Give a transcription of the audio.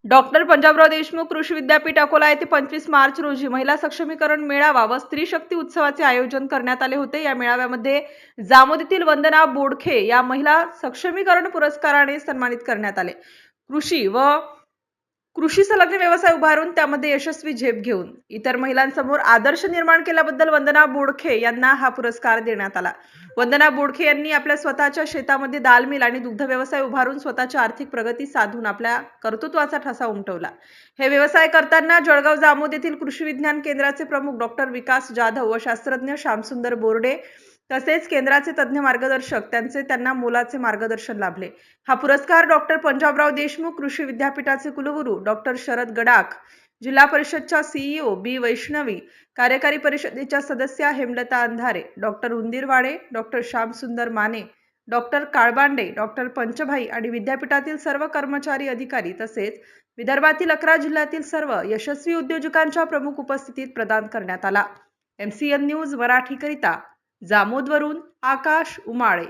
Doctor Panjabrao Deshmukh कृषी विद्यापीठ अकोला येथे 25 मार्च रोजी महिला सक्षमीकरण मेळावा व स्त्री शक्ती उत्सवाचे आयोजन करण्यात आले होते। या मेळाव्यामध्ये जामोदीतील वंदना बोडखे या महिला सक्षमीकरण पुरस्काराने सन्मानित करण्यात आले। कृषी संलग्न व्यवसाय उभारून त्यामध्ये यशस्वी झेप घेऊन इतर महिलांसमोर आदर्श निर्माण केल्याबद्दल वंदना बोडखे यांना हा पुरस्कार देण्यात आला। वंदना बोडखे यांनी आपल्या स्वतःच्या शेतामध्ये दाल मिल आणि दुग्ध व्यवसाय उभारून स्वतःची आर्थिक प्रगती साधून आपल्या कर्तृत्वाचा ठसा उमटवला। हे व्यवसाय करताना जळगाव जामोद येथील कृषी विज्ञान केंद्राचे प्रमुख डॉक्टर विकास जाधव व शास्त्रज्ञ श्यामसुंदर बोर्डे तसेच केंद्राचे तज्ञ मार्गदर्शक त्यांना मोलाचे मार्गदर्शन लाभले। हा पुरस्कार डॉक्टर पंजाबराव देशमुख कृषी विद्यापीठाचे कुलगुरू डॉक्टर शरद गडाख, जिल्हा परिषदच्या सीईओ बी वैष्णवी, कार्यकारी परिषदेच्या सदस्या Hemlata Andhare, doctor Undirwade, doctor Shyamsundar Mane, doctor Kalbande, doctor Panchbhai आणि विद्यापीठातील सर्व कर्मचारी अधिकारी तसेच विदर्भातील 11 जिल्ह्यातील सर्व यशस्वी उद्योजकांच्या प्रमुख उपस्थितीत प्रदान करण्यात आला। MCN न्यूज मराठीकरिता जामोदवरून आकाश उमाळे।